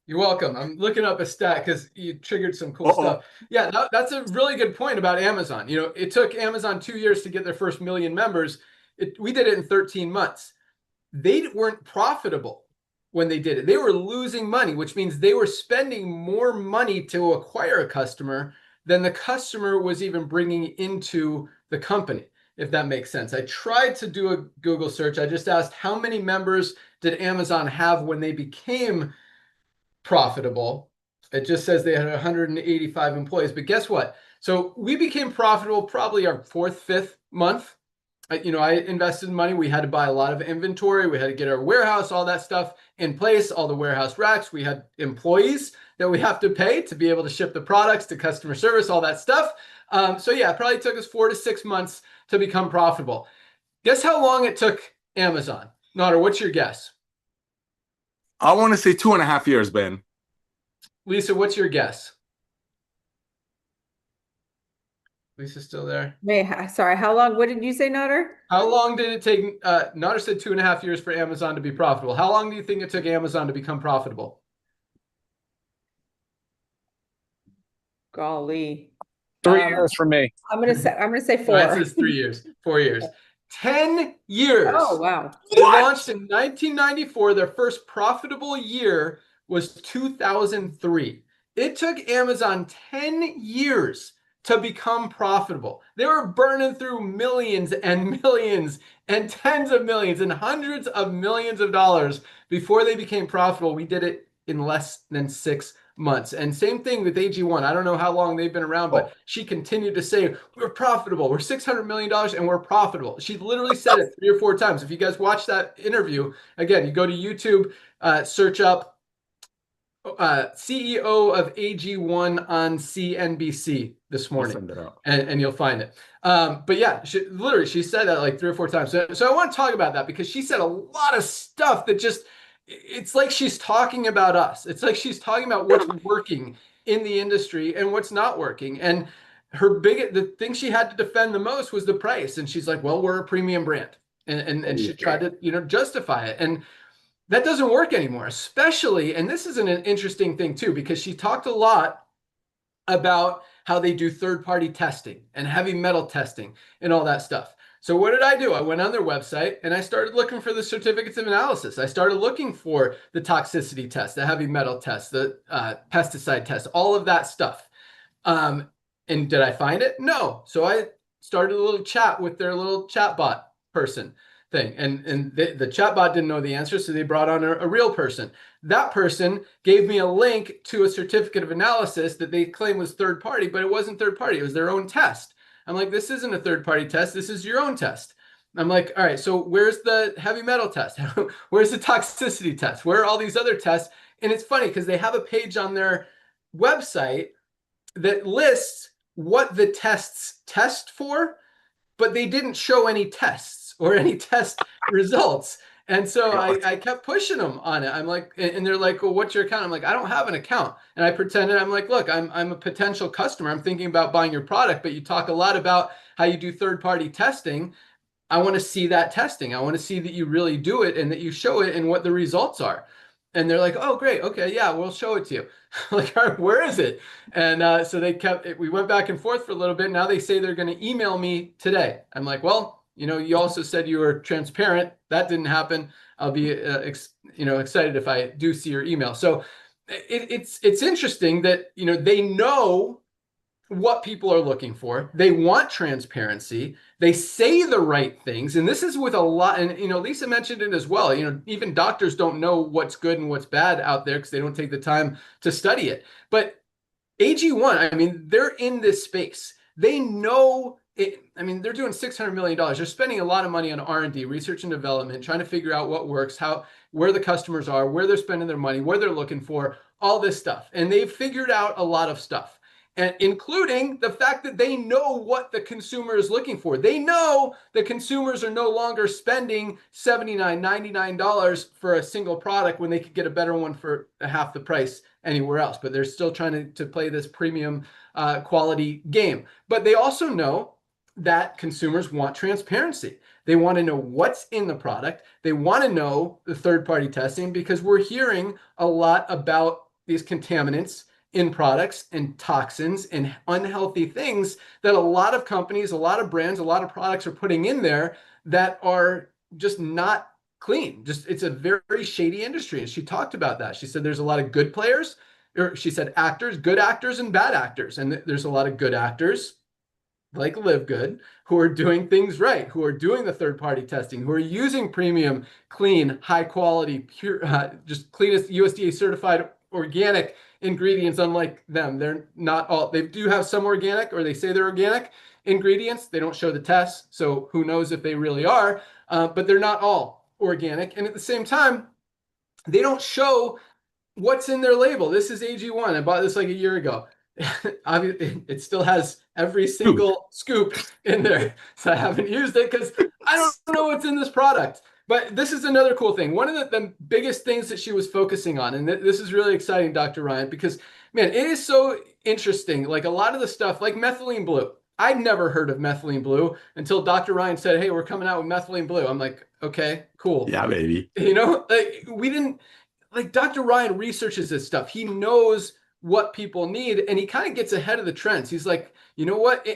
You're welcome. I'm looking up a stat because you triggered some cool stuff. Yeah, that's a really good point about Amazon. You know, it took Amazon 2 years to get their first million members. We did it in 13 months. They weren't profitable when they did it. They were losing money, which means they were spending more money to acquire a customer than the customer was even bringing into the company, if that makes sense. I tried to do a Google search. I just asked, how many members did Amazon have when they became profitable? It just says they had 185 employees, but guess what? So we became profitable probably our fourth, fifth month. I invested money. We had to buy a lot of inventory. We had to get our warehouse, all that stuff in place, all the warehouse racks. We had employees that we have to pay to be able to ship the products, to customer service, all that stuff. So yeah, it probably took us 4 to 6 months to become profitable. Guess how long it took Amazon? Nader, what's your guess? I want to say 2.5 years, Ben. Lisa, what's your guess? Lisa's still there. Sorry, how long? What did you say, Nutter? How long did it take? Nader said 2.5 years for Amazon to be profitable. How long do you think it took Amazon to become profitable? Golly. 3 years for me. I'm gonna say 4. Mine says 3 years, 4 years. 10 years. Oh, wow. They launched in 1994. Their first profitable year was 2003. It took Amazon 10 years to become profitable. They were burning through millions and millions and tens of millions and hundreds of millions of dollars before they became profitable. We did it in less than 6 months. And same thing with AG1. I don't know how long they've been around, but she continued to say, we're profitable. We're $600 million and we're profitable. She literally said it 3 or 4 times. If you guys watch that interview, again, you go to YouTube, search up CEO of AG1 on CNBC this morning, and you'll find it. But yeah, she said that like 3 or 4 times. So I want to talk about that because she said a lot of stuff that just, it's like she's talking about us. It's like she's talking about what's working in the industry and what's not working. And the thing she had to defend the most was the price. And she's like, well, we're a premium brand. And she tried to, justify it. And that doesn't work anymore, especially, and this is an interesting thing too, because she talked a lot about how they do third-party testing and heavy metal testing and all that stuff. So what did I do? I went on their website and I started looking for the certificates of analysis. I started looking for the toxicity test, the heavy metal test, the pesticide test, all of that stuff. And did I find it? No. So I started a little chat with their little chatbot person thing. And the chatbot didn't know the answer, so they brought on a real person. That person gave me a link to a certificate of analysis that they claim was third party, but it wasn't third party. It was their own test. I'm like, this isn't a third party test. This is your own test. I'm like, all right, so where's the heavy metal test? Where's the toxicity test? Where are all these other tests? And it's funny because they have a page on their website that lists what the tests test for, but they didn't show any tests or any test results. And so I kept pushing them on it. I'm like, and they're like, well, what's your account? I'm like, I don't have an account. And I pretended, I'm like, look, I'm a potential customer. I'm thinking about buying your product, but you talk a lot about how you do third-party testing. I want to see that testing. I want to see that you really do it and that you show it and what the results are. And they're like, oh, great. Okay, yeah, we'll show it to you. Like, all right, where is it? And so we went back and forth for a little bit. Now they say they're going to email me today. I'm like, well, you also said you were transparent. That didn't happen. I'll be, excited if I do see your email. So it's interesting that, they know what people are looking for. They want transparency. They say the right things. And this is with a lot, and, Lisa mentioned it as well. Even doctors don't know what's good and what's bad out there because they don't take the time to study it. But AG1, they're in this space. They know it. They're doing $600 million. They're spending a lot of money on R&D, research and development, trying to figure out what works, where the customers are, where they're spending their money, where they're looking for, all this stuff. And they've figured out a lot of stuff, and including the fact that they know what the consumer is looking for. They know the consumers are no longer spending $79, $99 for a single product when they could get a better one for half the price anywhere else. But they're still trying to play this premium quality game. But they also know that consumers want transparency. They want to know what's in the product. They want to know the third-party testing, because we're hearing a lot about these contaminants in products and toxins and unhealthy things that a lot of companies, a lot of brands, a lot of products are putting in there that are just not clean. It's a very shady industry. And she talked about that. She said there's a lot of good players, or she said good actors and bad actors. And there's a lot of good actors like Livegood who are doing things right, who are doing the third-party testing, who are using premium, clean, high quality, pure, just cleanest USDA certified organic ingredients. Unlike them, they're not all, they do have some organic, or they say they're organic ingredients. They don't show the tests, so who knows if they really are, but they're not all organic. And at the same time, they don't show what's in their label? This is AG1. I bought this like a year ago. It still has every single scoop in there. So I haven't used it because I don't know what's in this product. But this is another cool thing. One of the biggest things that she was focusing on, and this is really exciting, Dr. Ryan, because, man, it is so interesting. Like a lot of the stuff, like methylene blue. I'd never heard of methylene blue until Dr. Ryan said, hey, we're coming out with methylene blue. I'm like, okay, cool. Yeah, baby. You know, like we didn't, like Dr. Ryan researches this stuff. He knows what people need, and he kind of gets ahead of the trends. He's like, you know what?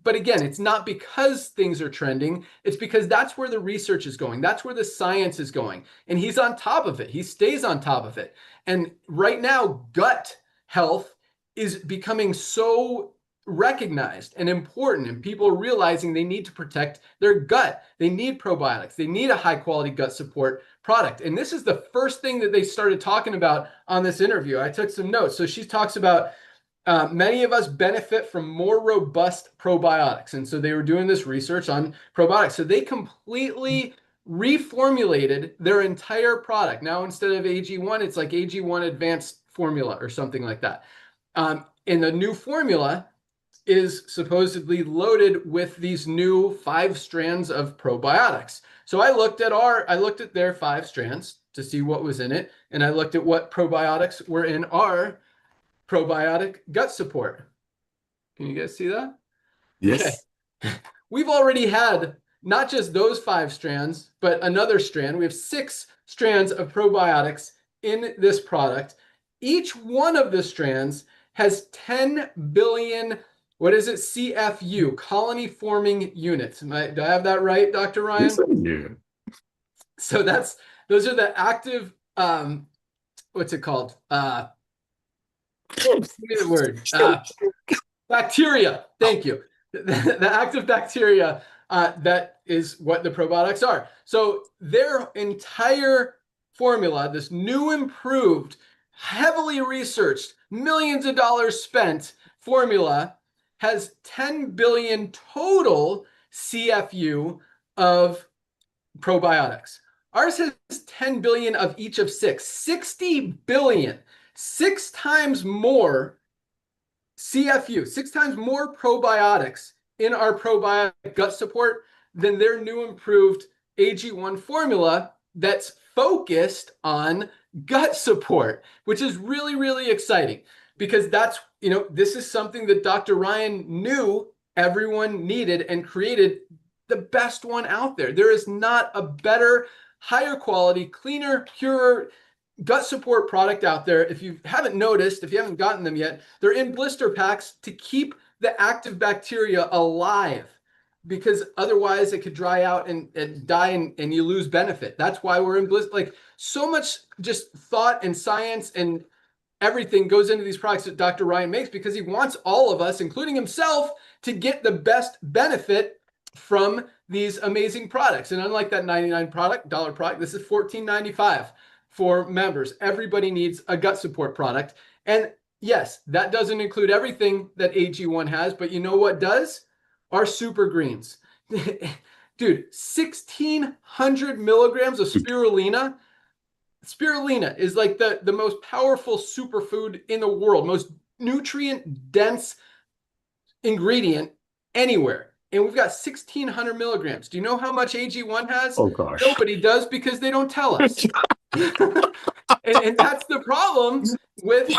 But again, it's not because things are trending. It's because that's where the research is going. That's where the science is going. And he's on top of it. He stays on top of it. And right now, gut health is becoming so recognized and important, and people are realizing they need to protect their gut. They need probiotics. They need a high quality gut support product. And this is the first thing that they started talking about on this interview. I took some notes. So she talks about many of us benefit from more robust probiotics. And so they were doing this research on probiotics. So they completely reformulated their entire product. Now, instead of AG1, it's like AG1 Advanced Formula or something like that. In the new formula is supposedly loaded with these new 5 strands of probiotics. So I looked at their 5 strands to see what was in it, and I looked at what probiotics were in our probiotic gut support. Can you guys see that? Yes. Okay. We've already had not just those 5 strands, but another strand. We have 6 strands of probiotics in this product. Each one of the strands has 10 billion, what is it? CFU, colony forming units. Do I have that right, Dr. Ryan? Yes, I do. So those are the active, what's it called? Give me the word. Bacteria. Thank you. The active bacteria, that is what the probiotics are. So their entire formula, this new improved, heavily researched, millions of dollars spent formula, has 10 billion total CFU of probiotics. Ours has 10 billion of each of 6, 60 billion, 6 times more CFU, 6 times more probiotics in our probiotic gut support than their new improved AG1 formula that's focused on gut support, which is really, really exciting because that's, you know, this is something that Dr. Ryan knew everyone needed and created the best one out there. There is not a better, higher quality, cleaner, purer gut support product out there. If you haven't noticed, if you haven't gotten them yet, they're in blister packs to keep the active bacteria alive, because otherwise it could dry out and die and you lose benefit. That's why we're in blister. Like, so much just thought and science and everything goes into these products that Dr. Ryan makes because he wants all of us, including himself, to get the best benefit from these amazing products. And unlike that $99 product, this is $14.95 for members. Everybody needs a gut support product. And yes, that doesn't include everything that AG1 has, but you know what does? Our super greens. Dude, 1,600 milligrams of spirulina. Spirulina is like the most powerful superfood in the world, most nutrient dense ingredient anywhere. And we've got 1,600 milligrams. Do you know how much AG1 has? Oh, gosh. Nobody does because they don't tell us. and that's the problem with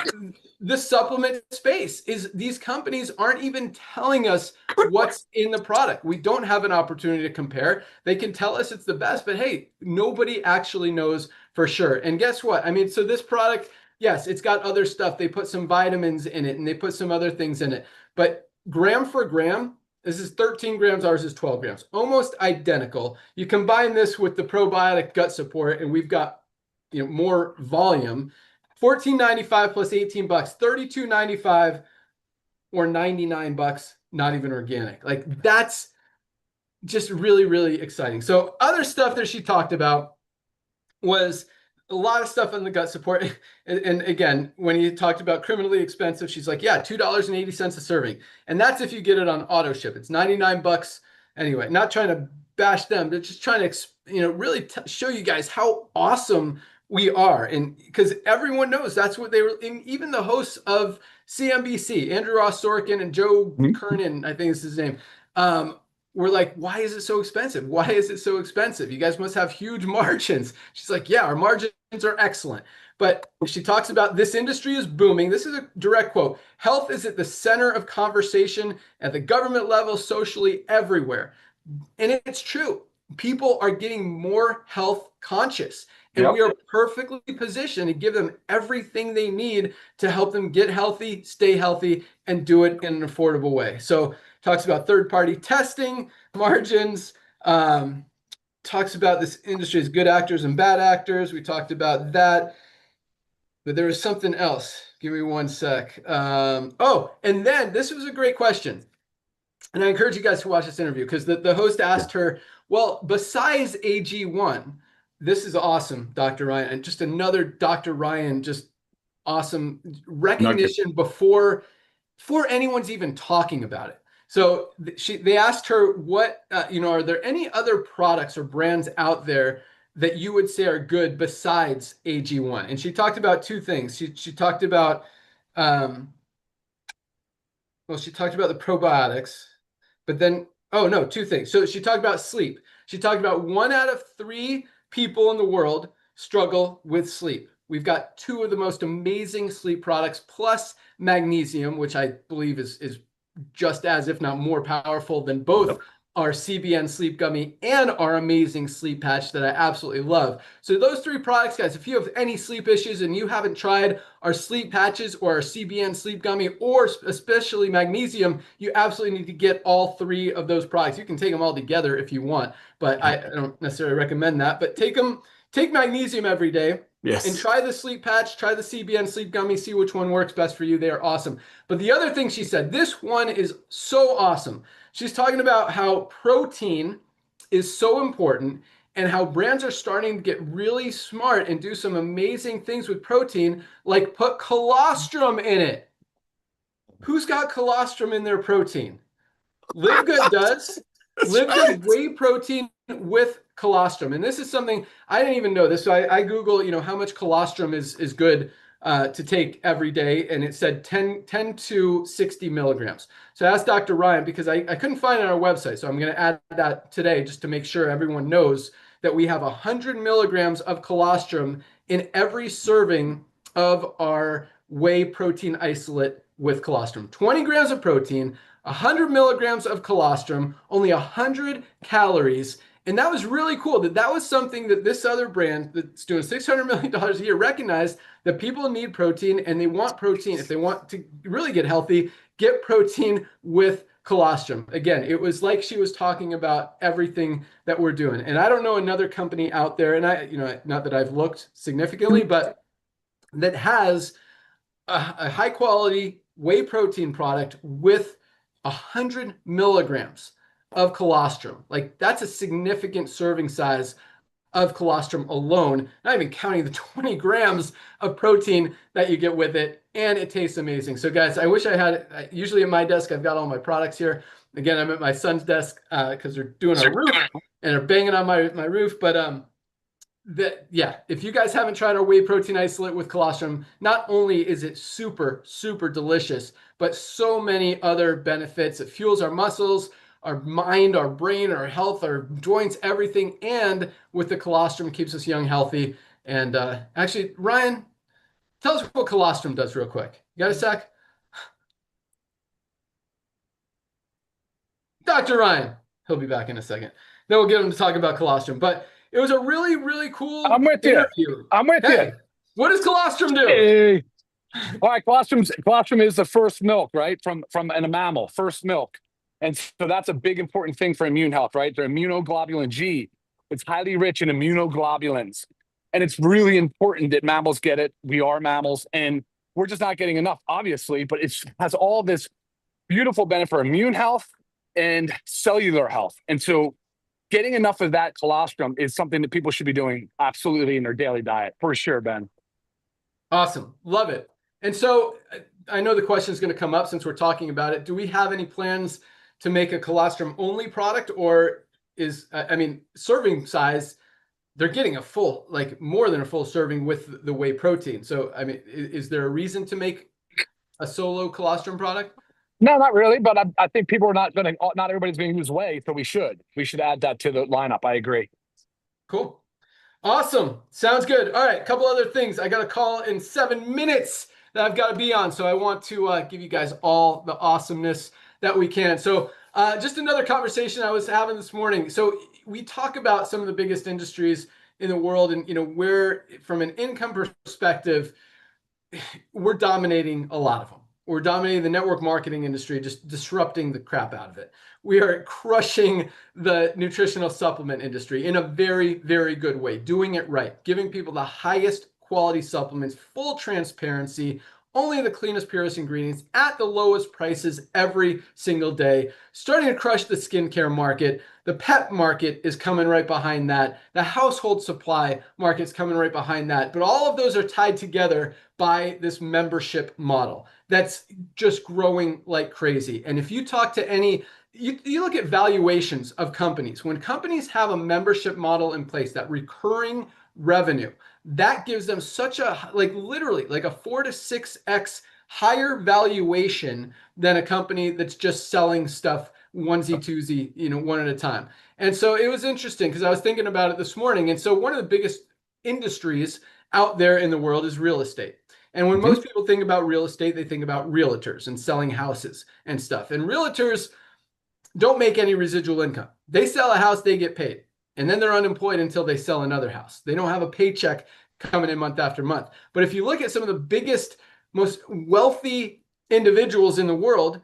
the supplement space, is these companies aren't even telling us what's in the product. We don't have an opportunity to compare. They can tell us it's the best, but hey, nobody actually knows for sure. And guess what? I mean, so this product, yes, it's got other stuff. They put some vitamins in it and they put some other things in it, but gram for gram, this is 13 grams, ours is 12 grams, almost identical. You combine this with the probiotic gut support and we've got, you know, more volume. $14.95 plus $18, $32.95 or $99, not even organic. Like, that's just really, really exciting. So other stuff that she talked about was a lot of stuff on the gut support. And again, when you talked about criminally expensive, she's like, yeah, $2.80 a serving. And that's if you get it on auto ship. It's $99. Anyway, not trying to bash them, but just trying to, you know, really show you guys how awesome We are, and because everyone knows that's what they were, and even the hosts of CNBC, Andrew Ross Sorkin and Joe Kernan, I think is his name, were like, why is it so expensive? Why is it so expensive? You guys must have huge margins. She's like, yeah, our margins are excellent. But she talks about this industry is booming. This is a direct quote. Health is at the center of conversation at the government level, socially, everywhere. And it's true. People are getting more health conscious. And we are perfectly positioned to give them everything they need to help them get healthy, stay healthy, and do it in an affordable way. So talks about third-party testing, margins, talks about this industry as good actors and bad actors. We talked about that. But there was something else. Give me one sec. Oh, and then this was a great question. And I encourage you guys to watch this interview because the host asked her, well, besides AG1, this is awesome, Dr. Ryan. And just another Dr. Ryan, just awesome recognition before anyone's even talking about it. So they asked her, what, are there any other products or brands out there that you would say are good besides AG1? And she talked about two things. She talked about, she talked about the probiotics, but then, two things. So she talked about sleep. She talked about 1 out of 3 people in the world struggle with sleep. We've got 2 of the most amazing sleep products, plus magnesium, which I believe is just as, if not more powerful than both our CBN sleep gummy and our amazing sleep patch that I absolutely love. So those 3 products, guys, if you have any sleep issues and you haven't tried our sleep patches or our CBN sleep gummy, or especially magnesium, you absolutely need to get all 3 of those products. You can take them all together if you want, but I don't necessarily recommend that. But take magnesium every day. Yes. And try the sleep patch, try the CBN sleep gummy, see which one works best for you. They are awesome. But the other thing she said, this one is so awesome. She's talking about how protein is so important and how brands are starting to get really smart and do some amazing things with protein, like put colostrum in it. Who's got colostrum in their protein? Livegood does. Livegood whey protein with colostrum. And this is something I didn't even know this. So I Google, how much colostrum is good to take every day. And it said 10 to 60 milligrams. So I asked Dr. Ryan because I couldn't find it on our website. So I'm going to add that today just to make sure everyone knows that we have 100 milligrams of colostrum in every serving of our whey protein isolate with colostrum. 20 grams of protein, 100 milligrams of colostrum, only 100 calories. And that was really cool. That was something that this other brand that's doing $600 million a year recognized that people need protein and they want protein. If they want to really get healthy, get protein with colostrum. Again, it was like she was talking about everything that we're doing. And I don't know another company out there, and not that I've looked significantly, but that has a high quality whey protein product with 100 milligrams of colostrum. Like, that's a significant serving size of colostrum alone, not even counting the 20 grams of protein that you get with it. And it tastes amazing. So guys, I wish I had it. Usually at my desk, I've got all my products here. Again, I'm at my son's desk because they're doing a roof and they're banging on my roof. But if you guys haven't tried our whey protein isolate with colostrum, not only is it super, super delicious, but so many other benefits. It fuels our muscles, our mind, our brain, our health, our joints, everything. And with the colostrum, keeps us young, healthy. And actually, Ryan, tell us what colostrum does real quick. You got a sec? Dr. Ryan, he'll be back in a second. Then we'll get him to talk about colostrum. But it was a really, really cool interview. I'm with you. What does colostrum do? Hey. All right, colostrum is the first milk, right? From a mammal, first milk. And so that's a big important thing for immune health, right? The immunoglobulin G. It's highly rich in immunoglobulins. And it's really important that mammals get it. We are mammals, and we're just not getting enough, obviously, but it has all this beautiful benefit for immune health and cellular health. And so getting enough of that colostrum is something that people should be doing absolutely in their daily diet, for sure, Ben. Awesome. Love it. And so I know the question is going to come up since we're talking about it. Do we have any plans to make a colostrum only product, or is, serving size, they're getting a full, like more than a full serving with the whey protein. So, I mean, is there a reason to make a solo colostrum product? No, not really. But I think people are not everybody's going to use whey. So we should add that to the lineup. I agree. Cool. Awesome. Sounds good. All right. A couple other things. I got a call in 7 minutes that I've got to be on. So I want to give you guys all the awesomeness that we can. So just another conversation I was having this morning. So we talk about some of the biggest industries in the world, and where from an income perspective, we're dominating a lot of them. We're dominating the network marketing industry, just disrupting the crap out of it. We are crushing the nutritional supplement industry in a very, very good way, doing it right, giving people the highest quality supplements, full transparency, only the cleanest, purest ingredients at the lowest prices every single day, starting to crush the skincare market. The pet market is coming right behind that. The household supply market is coming right behind that. But all of those are tied together by this membership model that's just growing like crazy. And if you talk to any, you look at valuations of companies, when companies have a membership model in place, that recurring revenue, that gives them such a, like literally like a 4 to 6x higher valuation than a company that's just selling stuff onesie twosie, one at a time. And so it was interesting because I was thinking about it this morning. And so one of the biggest industries out there in the world is real estate. And when most people think about real estate, they think about realtors and selling houses and stuff. And realtors don't make any residual income. They sell a house, they get paid. And then they're unemployed until they sell another house. They don't have a paycheck coming in month after month. But if you look at some of the biggest, most wealthy individuals in the world,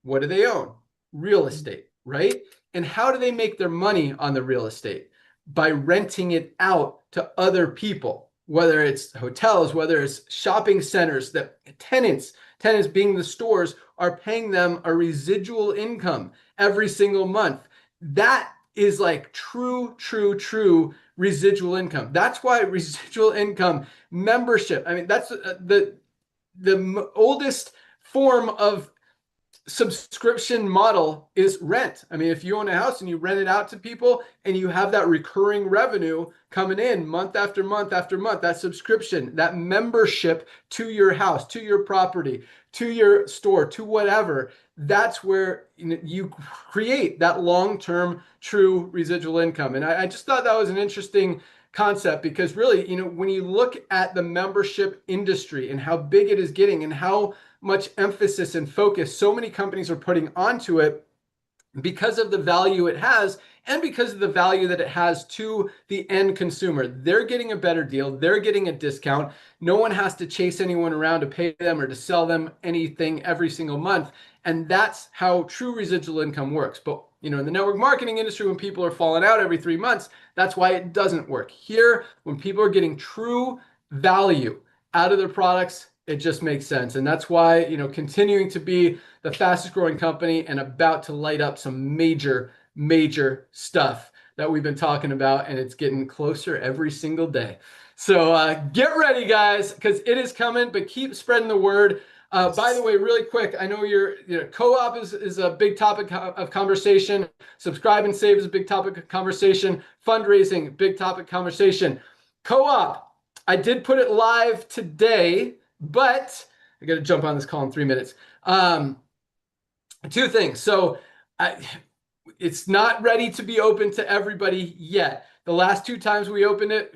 what do they own? Real estate, right? And how do they make their money on the real estate? By renting it out to other people, whether it's hotels, whether it's shopping centers, that tenants being the stores, are paying them a residual income every single month. That is like true residual income. That's why residual income membership, I mean, that's the oldest form of subscription model is rent. I mean, if you own a house and you rent it out to people and you have that recurring revenue coming in month after month after month, that subscription, that membership to your house, to your property, to your store, to whatever, that's where you create that long-term true residual income. And I just thought that was an interesting concept because really, when you look at the membership industry and how big it is getting and how much emphasis and focus so many companies are putting onto it because of the value it has and because of the value that it has to the end consumer. They're getting a better deal. They're getting a discount. No one has to chase anyone around to pay them or to sell them anything every single month. And that's how true residual income works. But in the network marketing industry, when people are falling out every 3 months, that's why it doesn't work. Here, when people are getting true value out of their products, it just makes sense. And that's why, continuing to be the fastest growing company and about to light up some major stuff that we've been talking about. And it's getting closer every single day. So get ready, guys, because it is coming, but keep spreading the word. By the way, really quick, I know co-op is a big topic of conversation. Subscribe and save is a big topic of conversation. Fundraising, big topic conversation. Co-op, I did put it live today, but I got to jump on this call in 3 minutes. 2 things. So it's not ready to be open to everybody yet. The last 2 times we opened it,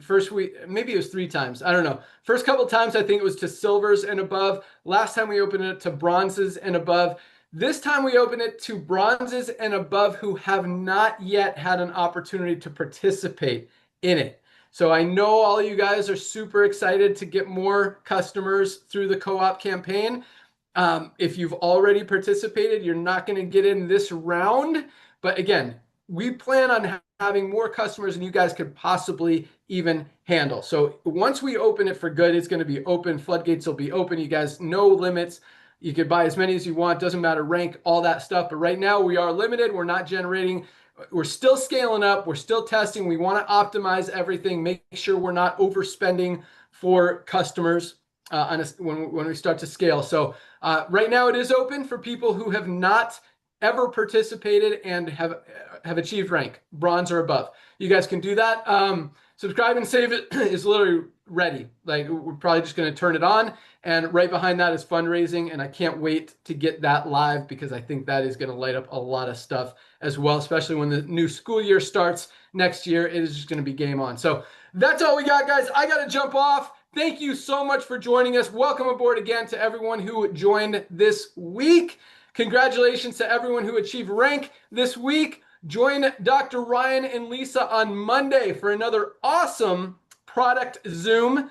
maybe it was 3 times. I don't know. First couple times, I think it was to silvers and above. Last time we opened it to bronzes and above. This time we open it to bronzes and above who have not yet had an opportunity to participate in it. So I know all of you guys are super excited to get more customers through the co-op campaign. If you've already participated, you're not going to get in this round. But again, we plan on having more customers than you guys could possibly even handle. So once we open it for good, it's going to be open. Floodgates will be open. You guys, no limits. You could buy as many as you want. Doesn't matter rank, all that stuff. But right now we are limited. We're not generating. We're still scaling up. We're still testing. We want to optimize everything. Make sure we're not overspending for customers when we start to scale. So right now it is open for people who have not ever participated and have achieved rank, bronze or above. You guys can do that. Subscribe and save it is literally ready. Like, we're probably just going to turn it on, and right behind that is fundraising, and I can't wait to get that live because I think that is going to light up a lot of stuff as well, especially when the new school year starts next year. It is just going to be game on. So that's all we got, guys. I got to jump off. Thank you so much for joining us. Welcome aboard again to everyone who joined this week. Congratulations to everyone who achieved rank this week. Join Dr. Ryan and Lisa on Monday for another awesome product Zoom.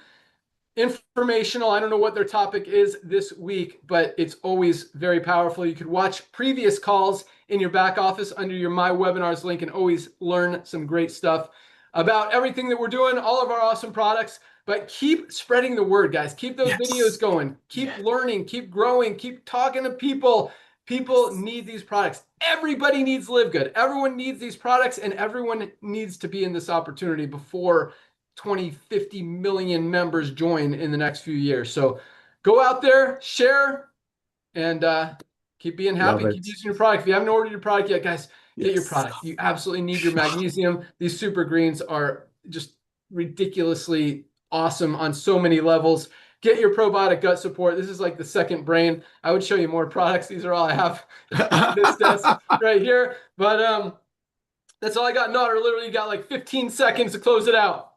Informational. I don't know what their topic is this week, but it's always very powerful. You could watch previous calls in your back office under your My Webinars link and always learn some great stuff about everything that we're doing, all of our awesome products. But keep spreading the word, guys. Keep those videos going. Keep learning, keep growing, keep talking to people. People need these products. Everybody needs Livegood. Everyone needs these products, and everyone needs to be in this opportunity before 20, 50 million members join in the next few years. So go out there, share, and keep being happy. Keep using your product. If you haven't ordered your product yet, guys, get your product. You absolutely need your magnesium. These super greens are just ridiculously awesome on so many levels. Get your probiotic gut support. This is like the second brain. I would show you more products. These are all I have on this desk right here. But that's all I got. Nodder literally got like 15 seconds to close it out.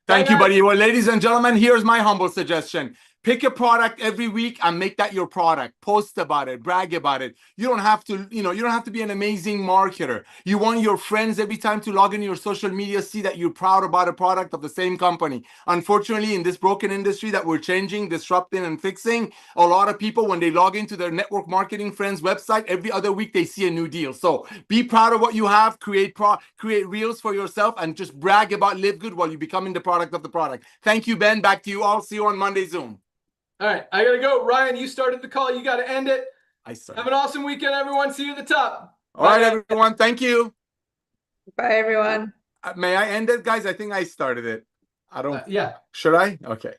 Thank you, buddy. Well, ladies and gentlemen, here's my humble suggestion. Pick a product every week and make that your product. Post about it, brag about it. You don't have to, you don't have to be an amazing marketer. You want your friends every time to log in your social media, see that you're proud about a product of the same company. Unfortunately, in this broken industry that we're changing, disrupting, and fixing, a lot of people, when they log into their network marketing friends website, every other week they see a new deal. So be proud of what you have, create reels for yourself, and just brag about Livegood while you're becoming the product of the product. Thank you, Ben. Back to you all. See you on Monday Zoom. All right, I got to go. Ryan, you started the call. You got to end it. I started. Have an awesome weekend, everyone. See you at the top. All right, everyone. Thank you. Bye, everyone. May I end it, guys? I think I started it. I don't. Yeah. Should I? Okay.